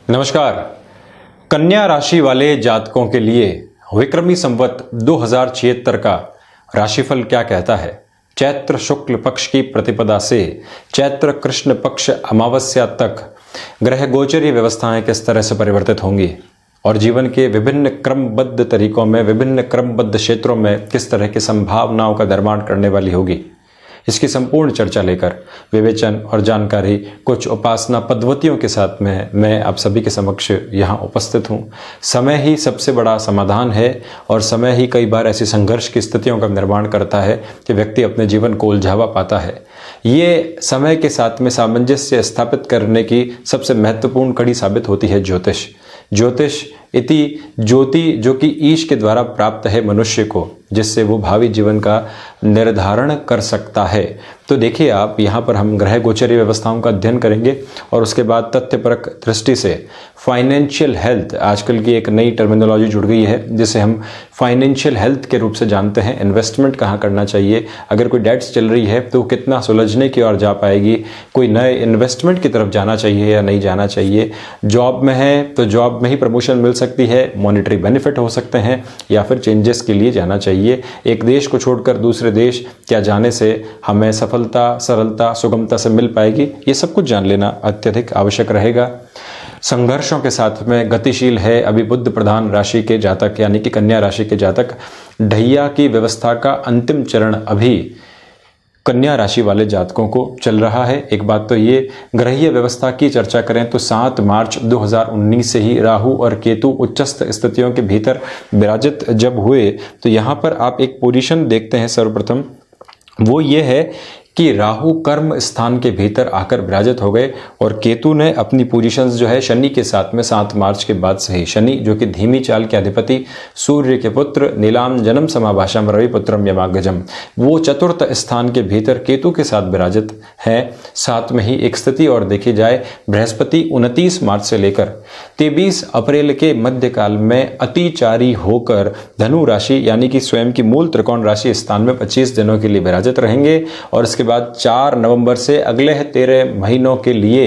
नमस्कार। कन्या राशि वाले जातकों के लिए विक्रमी संवत 2076 का राशिफल क्या कहता है? चैत्र शुक्ल पक्ष की प्रतिपदा से चैत्र कृष्ण पक्ष अमावस्या तक ग्रह गोचरीय व्यवस्थाएं किस तरह से परिवर्तित होंगी और जीवन के विभिन्न क्रमबद्ध तरीकों में, विभिन्न क्रमबद्ध क्षेत्रों में किस तरह की संभावनाओं का निर्माण करने वाली होगी, इसकी संपूर्ण चर्चा लेकर विवेचन और जानकारी कुछ उपासना पद्धतियों के साथ में मैं आप सभी के समक्ष यहाँ उपस्थित हूँ। समय ही सबसे बड़ा समाधान है और समय ही कई बार ऐसी संघर्ष की स्थितियों का निर्माण करता है कि व्यक्ति अपने जीवन को उलझावा पाता है। ये समय के साथ में सामंजस्य स्थापित करने की सबसे महत्वपूर्ण कड़ी साबित होती है ज्योतिष। ज्योतिष इति ज्योति, जो कि ईश के द्वारा प्राप्त है मनुष्य को, जिससे वो भावी जीवन का निर्धारण कर सकता है। तो देखिए आप, यहाँ पर हम ग्रह गोचरीय व्यवस्थाओं का अध्ययन करेंगे और उसके बाद तथ्यपरक दृष्टि से फाइनेंशियल हेल्थ, आजकल की एक नई टर्मिनोलॉजी जुड़ गई है जिसे हम फाइनेंशियल हेल्थ के रूप से जानते हैं। इन्वेस्टमेंट कहाँ करना चाहिए, अगर कोई डेट्स चल रही है तो कितना सुलझने की ओर जा पाएगी, कोई नए इन्वेस्टमेंट की तरफ जाना चाहिए या नहीं जाना चाहिए, जॉब में है तो जॉब में ही प्रमोशन मिल सकती है, मॉनेटरी बेनिफिट हो सकते हैं या फिर चेंजेस के लिए जाना चाहिए, एक देश को छोड़कर दूसरे देश क्या जाने से हमें सफलता, सरलता, सुगमता से मिल पाएगी, ये सब कुछ जान लेना अत्यधिक आवश्यक रहेगा। संघर्षों के साथ में गतिशील है अभी बुध प्रधान राशि के जातक यानी कि कन्या राशि के जातक। ढैया की व्यवस्था का अंतिम चरण अभी कन्या राशि वाले जातकों को चल रहा है। एक बात तो ये, ग्रहीय व्यवस्था की चर्चा करें तो 7 मार्च 2019 से ही राहु और केतु उच्चस्थ स्थितियों के भीतर विराजित जब हुए तो यहाँ पर आप एक पोजीशन देखते हैं। सर्वप्रथम वो ये है कि राहु कर्म स्थान के भीतर आकर विराजित हो गए और केतु ने अपनी पोजीशंस जो है शनि के साथ में 7 मार्च के बाद से ही, शनि जो कि धीमी चाल के अधिपति, सूर्य के पुत्र, नीलाम जन्म समाभाषम रवि पुत्रम यमाग्रजम, वो चतुर्थ स्थान के भीतर केतु के साथ विराजित है। साथ में ही एक स्थिति और देखी जाए, बृहस्पति 29 मार्च से लेकर 23 अप्रैल के मध्यकाल में अतिचारी होकर धनु राशि यानी कि स्वयं की मूल त्रिकोण राशि स्थान में 25 दिनों के लिए विराजित रहेंगे और इसके बाद 4 नवंबर से अगले 13 महीनों के लिए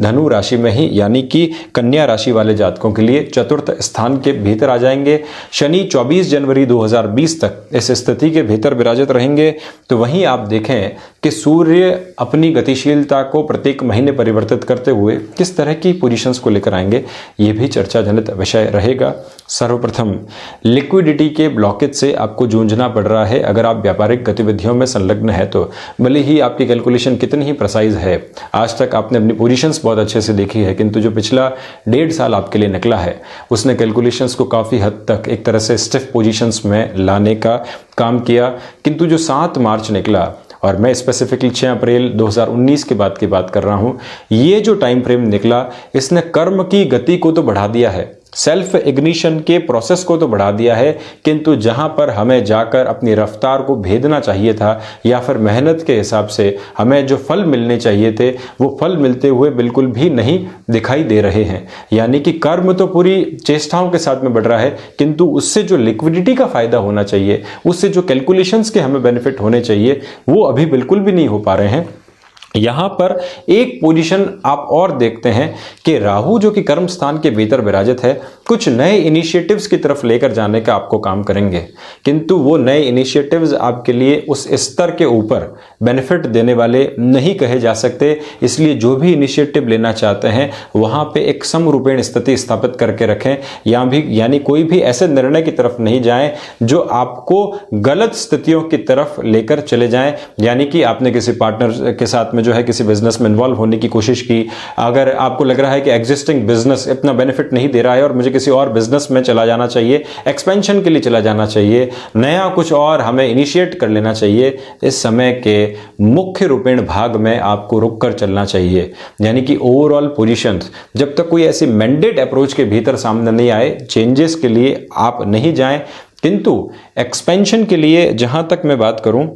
धनु राशि में ही यानी कि कन्या राशि वाले जातकों के लिए चतुर्थ स्थान के भीतर आ जाएंगे। शनि 24 जनवरी 2020 तक इस स्थिति के भीतर विराजित रहेंगे। तो वहीं आप देखें कि सूर्य अपनी गतिशीलता को प्रत्येक महीने परिवर्तित करते हुए किस तरह की पोजीशंस को लेकर आएंगे, ये भी चर्चा जनित विषय रहेगा। सर्वप्रथम लिक्विडिटी के ब्लॉकेज से आपको जूझना पड़ रहा है अगर आप व्यापारिक गतिविधियों में संलग्न है तो। भले ही आपकी कैलकुलेशन कितनी ही प्रिसाइज है, आज तक आपने अपनी पोजीशंस बहुत अच्छे से देखी है, किंतु जो पिछला 1.5 साल आपके लिए निकला है उसने कैलकुलेशंस को काफ़ी हद तक एक तरह से स्टिफ पोजीशंस में लाने का काम किया। किंतु जो 7 मार्च निकला, और मैं स्पेसिफिकली 6 अप्रैल 2019 के बाद की बात कर रहा हूं, ये जो टाइम फ्रेम निकला इसने कर्म की गति को तो बढ़ा दिया है, सेल्फ इग्निशन के प्रोसेस को तो बढ़ा दिया है, किंतु जहां पर हमें जाकर अपनी रफ्तार को भेदना चाहिए था या फिर मेहनत के हिसाब से हमें जो फल मिलने चाहिए थे वो फल मिलते हुए बिल्कुल भी नहीं दिखाई दे रहे हैं। यानी कि कर्म तो पूरी चेष्टाओं के साथ में बढ़ रहा है, किंतु उससे जो लिक्विडिटी का फायदा होना चाहिए, उससे जो कैलकुलेशंस के हमें बेनिफिट होने चाहिए, वो अभी बिल्कुल भी नहीं हो पा रहे हैं। यहां पर एक पोजीशन आप और देखते हैं कि राहु जो कि कर्म स्थान के भीतर विराजित है, कुछ नए इनिशिएटिव्स की तरफ लेकर जाने का आपको काम करेंगे, किंतु वो नए इनिशिएटिव्स आपके लिए उस स्तर के ऊपर बेनिफिट देने वाले नहीं कहे जा सकते। इसलिए जो भी इनिशिएटिव लेना चाहते हैं वहां पे एक समरूपेण स्थिति स्थापित करके रखें, यानी कोई भी ऐसे निर्णय की तरफ नहीं जाएं जो आपको गलत स्थितियों की तरफ लेकर चले जाएं। यानी कि आपने किसी पार्टनर के साथ में जो है किसी बिजनेस में इन्वॉल्व होने की कोशिश की, अगर आपको लग रहा है कि एग्जिस्टिंग बिजनेस इतना बेनिफिट नहीं दे रहा है और मुझे किसी और बिजनेस में चला जाना चाहिए, एक्सपेंशन के लिए चला जाना चाहिए, नया कुछ और हमें इनिशिएट कर लेना चाहिए, इस समय के मुख्य रूपेण भाग में आपको रुक कर चलना चाहिए। यानी कि ओवरऑल पोजीशन जब तक कोई ऐसी मैंडेट अप्रोच के भीतर सामने नहीं आए, चेंजेस के लिए आप नहीं जाएं, किंतु एक्सपेंशन के लिए जहां तक मैं बात करूं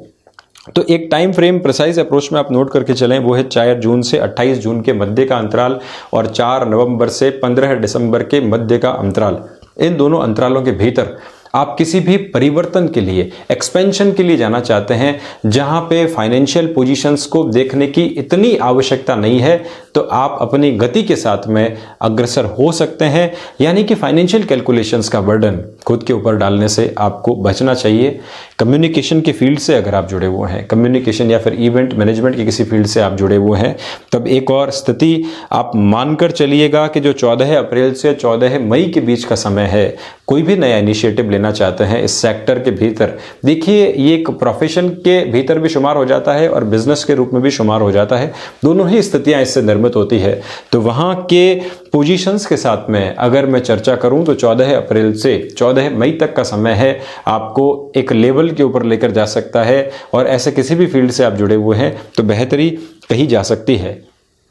तो एक टाइम फ्रेम प्रिसाइज अप्रोच में आप नोट करके चलें, वो है 4 जून से 28 जून के मध्य का अंतराल और 4 नवंबर से 15 दिसंबर के मध्य का अंतराल। इन दोनों अंतरालों के भीतर आप किसी भी परिवर्तन के लिए, एक्सपेंशन के लिए जाना चाहते हैं जहां पे फाइनेंशियल पोजीशंस को देखने की इतनी आवश्यकता नहीं है, तो आप अपनी गति के साथ में अग्रसर हो सकते हैं। यानी कि फाइनेंशियल कैलकुलेशंस का बर्डन खुद के ऊपर डालने से आपको बचना चाहिए। कम्युनिकेशन की फील्ड से अगर आप जुड़े हुए हैं, कम्युनिकेशन या फिर इवेंट मैनेजमेंट की किसी फील्ड से आप जुड़े हुए हैं, तब एक और स्थिति आप मानकर चलिएगा कि जो 14 अप्रैल से 14 मई के बीच का समय है, कोई भी नया इनिशिएटिव लेना चाहते हैं इस सेक्टर के भीतर, देखिए ये एक प्रोफेशन के भीतर भी शुमार हो जाता है और बिजनेस के रूप में भी शुमार हो जाता है, दोनों ही स्थितियां इससे निर्मित होती है। तो वहां के पोजीशंस के साथ में अगर मैं चर्चा करूं तो 14 अप्रैल से 14 मई तक का समय है, आपको एक लेवल के ऊपर लेकर जा सकता है। और ऐसे किसी भी फील्ड से आप जुड़े हुए हैं तो बेहतरी कही जा सकती है।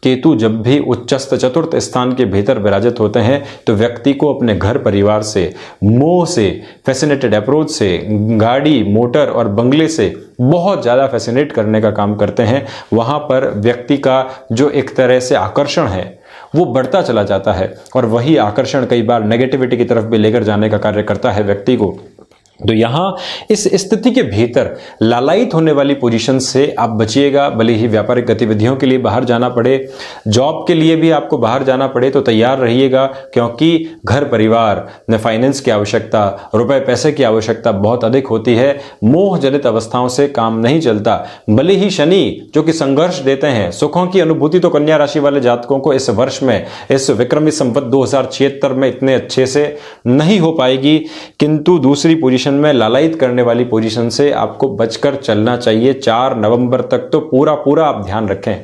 केतु जब भी उच्चस्थ चतुर्थ स्थान के भीतर विराजित होते हैं तो व्यक्ति को अपने घर परिवार से, मोह से, फैसिनेटेड अप्रोच से, गाड़ी, मोटर और बंगले से बहुत ज़्यादा फैसिनेट करने का काम करते हैं। वहाँ पर व्यक्ति का जो एक तरह से आकर्षण है वो बढ़ता चला जाता है और वही आकर्षण कई बार नेगेटिविटी की तरफ भी लेकर जाने का कार्य करता है व्यक्ति को। तो यहां इस स्थिति के भीतर लालायित होने वाली पोजीशन से आप बचिएगा। भले ही व्यापारिक गतिविधियों के लिए बाहर जाना पड़े, जॉब के लिए भी आपको बाहर जाना पड़े तो तैयार रहिएगा, क्योंकि घर परिवार में फाइनेंस की आवश्यकता, रुपए पैसे की आवश्यकता बहुत अधिक होती है। मोह जनित अवस्थाओं से काम नहीं चलता। भले ही शनि जो कि संघर्ष देते हैं, सुखों की अनुभूति तो कन्या राशि वाले जातकों को इस वर्ष में, इस विक्रमी संवत 2076 में इतने अच्छे से नहीं हो पाएगी, किंतु दूसरी पोजीशन में लालायित करने वाली पोजीशन से आपको बचकर चलना चाहिए। 4 नवंबर तक तो पूरा आप ध्यान रखें,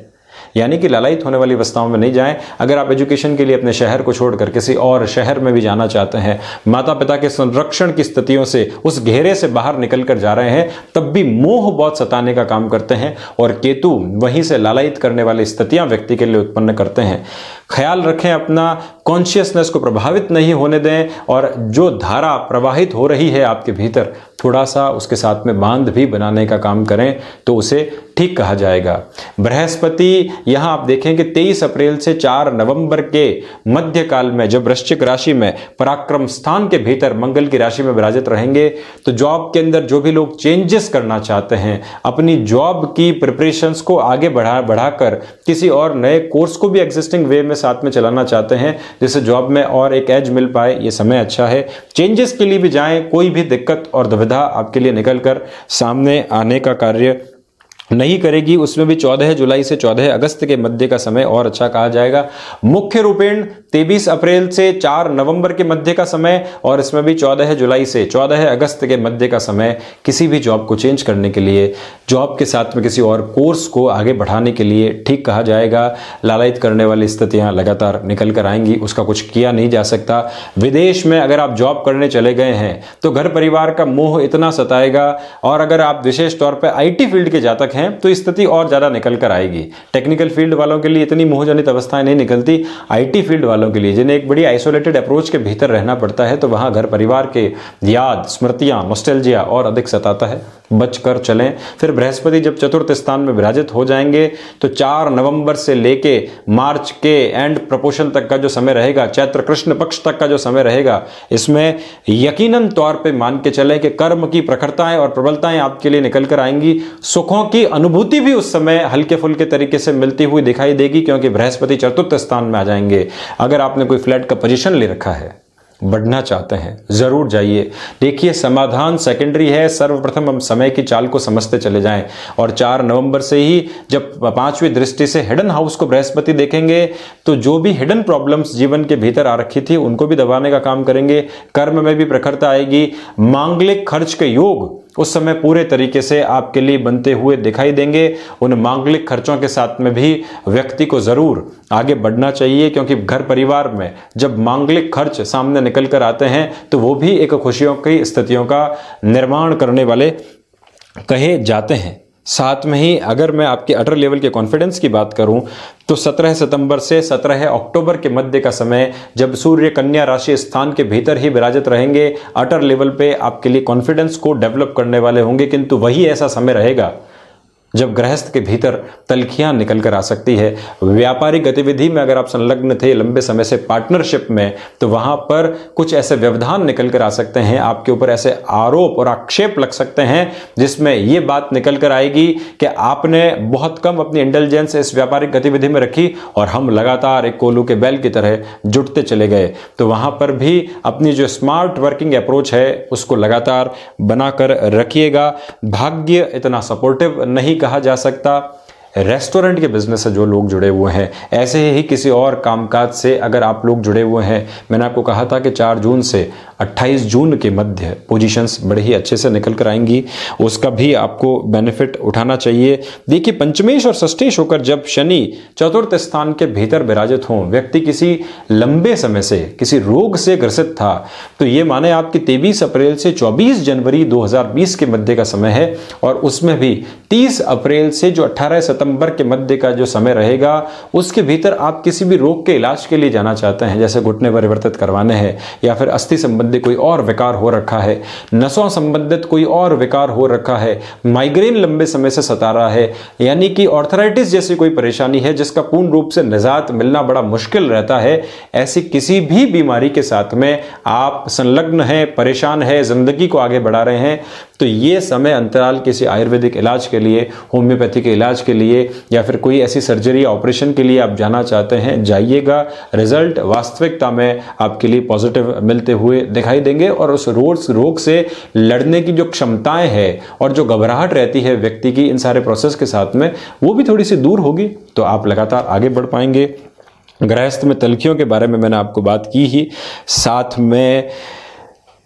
यानी कि लालायित होने वाली अवस्थाओं में नहीं जाएं। अगर आप एजुकेशन के लिए अपने शहर को छोड़कर किसी और शहर में भी जाना चाहते हैं, माता पिता के संरक्षण की स्थितियों से उस घेरे से बाहर निकलकर जा रहे हैं, तब भी मोह बहुत सताने का काम करते हैं और केतु वहीं से लालायित करने वाली स्थितियां व्यक्ति के लिए उत्पन्न करते हैं। ख्याल रखें, अपना कॉन्शियसनेस को प्रभावित नहीं होने दें और जो धारा प्रवाहित हो रही है आपके भीतर, थोड़ा सा उसके साथ में बांध भी बनाने का काम करें तो उसे ठीक कहा जाएगा। बृहस्पति यहां आप देखें कि 23 अप्रैल से 4 नवंबर के मध्य काल में जब वृश्चिक राशि में पराक्रम स्थान के भीतर मंगल की राशि में विराजित रहेंगे, तो जॉब के अंदर जो भी लोग चेंजेस करना चाहते हैं, अपनी जॉब की प्रिपरेशंस को आगे बढ़ाकर किसी और नए कोर्स को भी एग्जिस्टिंग वे में साथ में चलाना चाहते हैं, जिससे जॉब में और एक एज मिल पाए, ये समय अच्छा है। चेंजेस के लिए भी जाएं, कोई भी दिक्कत और दुविधा आपके लिए निकलकर सामने आने का कार्य नहीं करेगी। उसमें भी 14 जुलाई से 14 अगस्त के मध्य का समय और अच्छा कहा जाएगा। मुख्य रूपेण 23 अप्रैल से 4 नवंबर के मध्य का समय और इसमें भी 14 जुलाई से 14 अगस्त के मध्य का समय किसी भी जॉब को चेंज करने के लिए, जॉब के साथ में किसी और कोर्स को आगे बढ़ाने के लिए ठीक कहा जाएगा। लालायित करने वाली स्थितियां लगातार निकल कर आएंगी, उसका कुछ किया नहीं जा सकता। विदेश में अगर आप जॉब करने चले गए हैं तो घर परिवार का मोह इतना सताएगा, और अगर आप विशेष तौर पर IT फील्ड के जातक हैं तो स्थिति और ज्यादा निकल कर आएगी। टेक्निकल फील्ड वालों के लिए इतनी मोहजनित अवस्थाएं नहीं निकलती। IT फील्ड वालों के लिए, जिन्हें एक बड़ी आइसोलेटेड अप्रोच के भीतर रहना पड़ता है, तो वहां घर परिवार के याद, स्मृतियां, नॉस्टैल्जिया और अधिक सताता है, बचकर चलें। फिर बृहस्पति जब चतुर्थ स्थान में विराजित हो जाएंगे तो 4 नवंबर से लेके मार्च के एंड प्रपोशन तक का जो समय रहेगा, चैत्र कृष्ण पक्ष तक का जो समय रहेगा, इसमें यकीनन तौर पे मान के चलें कि कर्म की प्रखरताएं और प्रबलताएं आपके लिए निकल कर आएंगी। सुखों की अनुभूति भी उस समय हल्के फुल्के तरीके से मिलती हुई दिखाई देगी, क्योंकि बृहस्पति चतुर्थ स्थान में आ जाएंगे। अगर आपने कोई फ्लैट का पोजीशन ले रखा है, बढ़ना चाहते हैं, जरूर जाइए। देखिए, समाधान सेकेंडरी है, सर्वप्रथम हम समय की चाल को समझते चले जाएं। और 4 नवंबर से ही जब 5वीं दृष्टि से हिडन हाउस को बृहस्पति देखेंगे तो जो भी हिडन प्रॉब्लम्स जीवन के भीतर आ रखी थी उनको भी दबाने का काम करेंगे। कर्म में भी प्रखरता आएगी। मांगलिक खर्च के योग उस समय पूरे तरीके से आपके लिए बनते हुए दिखाई देंगे। उन मांगलिक खर्चों के साथ में भी व्यक्ति को जरूर आगे बढ़ना चाहिए, क्योंकि घर परिवार में जब मांगलिक खर्च सामने निकल कर आते हैं तो वो भी एक खुशियों की स्थितियों का निर्माण करने वाले कहे जाते हैं। साथ में ही अगर मैं आपके अटर लेवल के कॉन्फिडेंस की बात करूं तो 17 सितंबर से 17 अक्टूबर के मध्य का समय, जब सूर्य कन्या राशि स्थान के भीतर ही विराजित रहेंगे, अटर लेवल पे आपके लिए कॉन्फिडेंस को डेवलप करने वाले होंगे। किंतु वही ऐसा समय रहेगा जब गृहस्थ के भीतर तलखियां निकल कर आ सकती है। व्यापारिक गतिविधि में अगर आप संलग्न थे लंबे समय से पार्टनरशिप में, तो वहां पर कुछ ऐसे व्यवधान निकल कर आ सकते हैं, आपके ऊपर ऐसे आरोप और आक्षेप लग सकते हैं जिसमें यह बात निकल कर आएगी कि आपने बहुत कम अपनी इंटेलिजेंस इस व्यापारिक गतिविधि में रखी और हम लगातार एक कोलू के बैल की तरह जुटते चले गए। तो वहां पर भी अपनी जो स्मार्ट वर्किंग अप्रोच है उसको लगातार बनाकर रखिएगा। भाग्य इतना सपोर्टिव नहीं कहा जा सकता। रेस्टोरेंट के बिजनेस से जो लोग जुड़े हुए हैं, ऐसे ही किसी और कामकाज से अगर आप लोग जुड़े हुए हैं, मैंने आपको कहा था कि 4 जून से 28 जून के मध्य पोजीशंस बड़े ही अच्छे से निकल कर आएंगी, उसका भी आपको बेनिफिट उठाना चाहिए। देखिए, पंचमेश और षष्ठेश होकर जब शनि चतुर्थ स्थान के भीतर विराजित हों, व्यक्ति किसी लंबे समय से किसी रोग से ग्रसित था, तो ये माने आपकी 23 अप्रैल से 24 जनवरी 2020 के मध्य का समय है, और उसमें भी 30 अप्रैल से जो 18 सितंबर के मध्य का जो समय रहेगा, उसके भीतर आप किसी भी रोग के इलाज के लिए जाना चाहते हैं, जैसे घुटने परिवर्तित करवाने हैं, या फिर अस्थि संबंधी कोई और विकार हो रखा है, नसों संबंधित कोई और विकार हो रखा है, माइग्रेन लंबे समय से सता रहा है, यानी कि ऑर्थराइटिस जैसी कोई परेशानी है जिसका पूर्ण रूप से निजात मिलना बड़ा मुश्किल रहता है, ऐसी किसी भी बीमारी के साथ में आप संलग्न हैं, परेशान है, जिंदगी को आगे बढ़ा रहे हैं, तो ये समय अंतराल किसी आयुर्वेदिक इलाज के लिए, होम्योपैथी के इलाज के लिए, या फिर कोई ऐसी सर्जरी या ऑपरेशन के लिए आप जाना चाहते हैं, जाइएगा। रिजल्ट वास्तविकता में आपके लिए पॉजिटिव मिलते हुए दिखाई देंगे, और उस रोग से लड़ने की जो क्षमताएं हैं और जो घबराहट रहती है व्यक्ति की इन सारे प्रोसेस के साथ में, वो भी थोड़ी सी दूर होगी, तो आप लगातार आगे बढ़ पाएंगे। गृहस्थ में तलखियों के बारे में मैंने आपको बात की ही, साथ में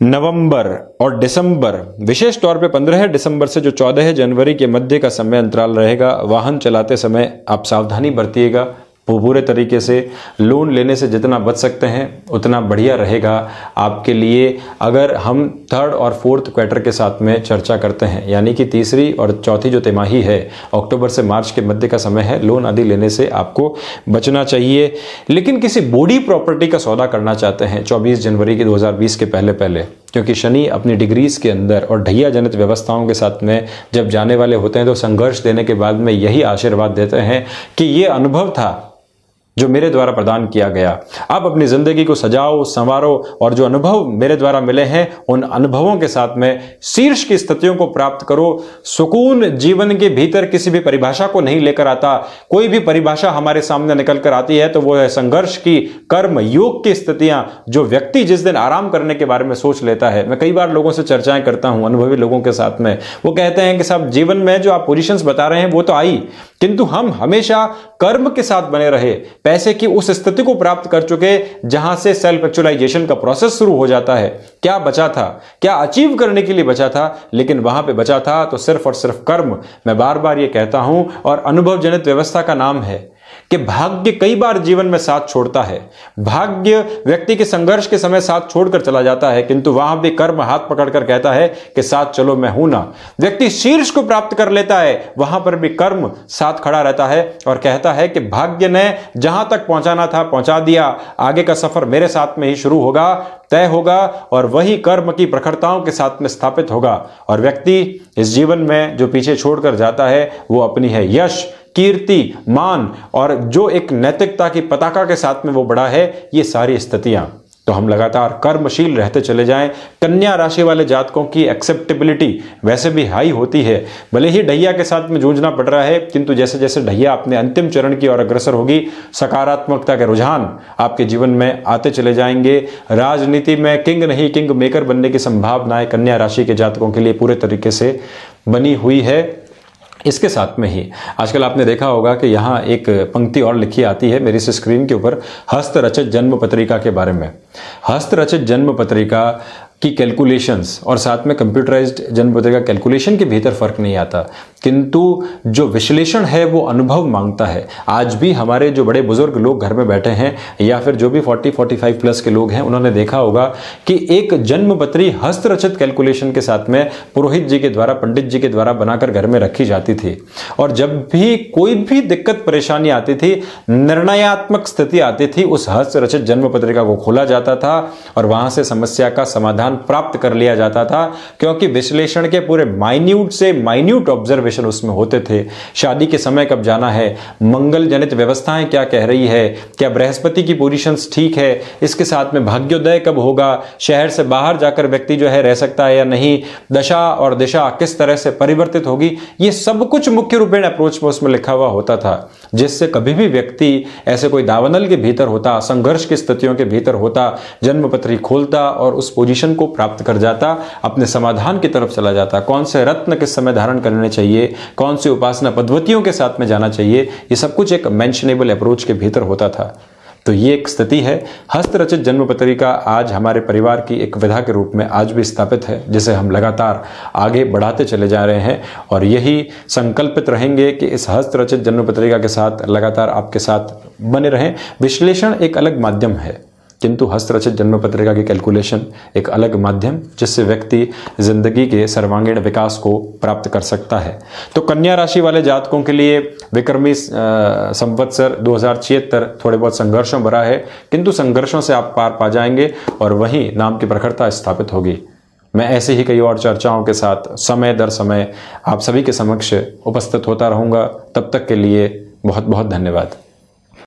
नवंबर और दिसंबर, विशेष तौर पे 15 दिसंबर से जो 14 जनवरी के मध्य का समय अंतराल रहेगा, वाहन चलाते समय आप सावधानी बरतिएगा पूरे तरीके से। लोन लेने से जितना बच सकते हैं उतना बढ़िया रहेगा आपके लिए। अगर हम 3rd और 4th क्वार्टर के साथ में चर्चा करते हैं, यानी कि तीसरी और चौथी जो तिमाही है, अक्टूबर से मार्च के मध्य का समय है, लोन आदि लेने से आपको बचना चाहिए। लेकिन किसी बॉडी प्रॉपर्टी का सौदा करना चाहते हैं 24 जनवरी के 2020 के पहले, क्योंकि शनि अपनी डिग्रीज के अंदर और ढैया जनित व्यवस्थाओं के साथ में जब जाने वाले होते हैं, तो संघर्ष देने के बाद में यही आशीर्वाद देते हैं कि ये अनुभव था जो मेरे द्वारा प्रदान किया गया, आप अपनी जिंदगी को सजाओ, संवारो, और जो अनुभव मेरे द्वारा मिले हैं उन अनुभवों के साथ में शीर्ष की स्थितियों को प्राप्त करो। सुकून जीवन के भीतर किसी भी परिभाषा को नहीं लेकर आता। कोई भी परिभाषा हमारे सामने निकल कर आती है तो वो है संघर्ष की, कर्म योग की स्थितियां, जो व्यक्ति जिस दिन आराम करने के बारे में सोच लेता है। मैं कई बार लोगों से चर्चाएं करता हूं, अनुभवी लोगों के साथ में, वो कहते हैं कि साहब जीवन में जो आप पोजीशंस बता रहे हैं वो तो आई, किंतु हम हमेशा कर्म के साथ बने रहे, पैसे की उस स्थिति को प्राप्त कर चुके जहां से सेल्फ एक्चुअलाइजेशन का प्रोसेस शुरू हो जाता है। क्या बचा था, क्या अचीव करने के लिए बचा था, लेकिन वहां पे बचा था तो सिर्फ और सिर्फ कर्म। मैं बार बार ये कहता हूं, और अनुभव जनित व्यवस्था का नाम है कि भाग्य कई बार जीवन में साथ छोड़ता है। भाग्य व्यक्ति के संघर्ष के समय साथ छोड़कर चला जाता है, किंतु वहां भी कर्म हाथ पकड़कर कहता है कि साथ चलो, मैं हूं ना। व्यक्ति शीर्ष को प्राप्त कर लेता है, वहां पर भी कर्म साथ खड़ा रहता है और कहता है कि भाग्य ने जहां तक पहुंचाना था पहुंचा दिया, आगे का सफर मेरे साथ में ही शुरू होगा, तय होगा, और वही कर्म की प्रखरताओं के साथ में स्थापित होगा। और व्यक्ति इस जीवन में जो पीछे छोड़कर जाता है वो अपनी है यश, कीर्ति, मान, और जो एक नैतिकता की पताका के साथ में वो बड़ा है, ये सारी स्थितियां। तो हम लगातार कर्मशील रहते चले जाएं। कन्या राशि वाले जातकों की एक्सेप्टेबिलिटी वैसे भी हाई होती है, भले ही ढैया के साथ में जूझना पड़ रहा है, किंतु जैसे जैसे ढैया अपने अंतिम चरण की ओर अग्रसर होगी, सकारात्मकता के रुझान आपके जीवन में आते चले जाएंगे। राजनीति में किंग नहीं किंग मेकर बनने की संभावनाएं कन्या राशि के जातकों के लिए पूरे तरीके से बनी हुई है। इसके साथ में ही आजकल आपने देखा होगा कि यहाँ एक पंक्ति और लिखी आती है मेरी स्क्रीन के ऊपर, हस्तरचित जन्म पत्रिका के बारे में। हस्तरचित जन्म पत्रिका की कैलकुलेशंस और साथ में कंप्यूटराइज्ड जन्म पत्रिका कैलकुलेशन के भीतर फर्क नहीं आता, किंतु जो विश्लेषण है वो अनुभव मांगता है। आज भी हमारे जो बड़े बुजुर्ग लोग घर में बैठे हैं, या फिर जो भी 40-45 प्लस के लोग हैं, उन्होंने देखा होगा कि एक जन्म पत्री हस्तरचित कैलकुलेशन के साथ में पुरोहित जी के द्वारा, पंडित जी के द्वारा बनाकर घर में रखी जाती थी। और जब भी कोई भी दिक्कत परेशानी आती थी, निर्णयात्मक स्थिति आती थी, उस हस्तरचित जन्म पत्रिका को खोला जाता था और वहां से समस्या का समाधान समाधान प्राप्त कर लिया जाता था, क्योंकि विश्लेषण के पूरे माइन्यूट से माइन्यूट ऑब्जर्वेशन उसमें होते थे। शादी के समय कब जाना है, मंगल जनित व्यवस्थाएं क्या कह रही है, क्या बृहस्पति की पोजीशंस ठीक है, इसके साथ में भाग्योदय कब होगा, शहर से बाहर जाकर व्यक्ति जो है रह सकता है या नहीं, दशा और दिशा किस तरह से परिवर्तित होगी, ये सब कुछ मुख्य रूपेण अप्रोच में उसमें लिखा हुआ होता था। जिससे कभी भी व्यक्ति ऐसे कोई दावानल के भीतर होता, संघर्ष की स्थितियों के भीतर होता, जन्मपत्री खोलता और उस पोजीशन को प्राप्त कर जाता, अपने समाधान की तरफ चला जाता। कौन से रत्न किस समय धारण करने चाहिए, कौन सी उपासना पद्धतियों के साथ में जाना चाहिए, ये सब कुछ एक मेंशनेबल अप्रोच के भीतर होता था। तो ये एक स्थिति है। हस्तरचित जन्म पत्रिका आज हमारे परिवार की एक विधा के रूप में आज भी स्थापित है, जिसे हम लगातार आगे बढ़ाते चले जा रहे हैं और यही संकल्पित रहेंगे कि इस हस्तरचित जन्म पत्रिका के साथ लगातार आपके साथ बने रहें। विश्लेषण एक अलग माध्यम है, किंतु हस्तरचित जन्म पत्रिका की कैलकुलेशन एक अलग माध्यम, जिससे व्यक्ति जिंदगी के सर्वांगीण विकास को प्राप्त कर सकता है। तो कन्या राशि वाले जातकों के लिए विक्रमी संवत्सर 2076 थोड़े बहुत संघर्षों भरा है, किंतु संघर्षों से आप पार पा जाएंगे और वहीं नाम की प्रखरता स्थापित होगी। मैं ऐसे ही कई और चर्चाओं के साथ समय दर समय आप सभी के समक्ष उपस्थित होता रहूंगा। तब तक के लिए बहुत बहुत धन्यवाद।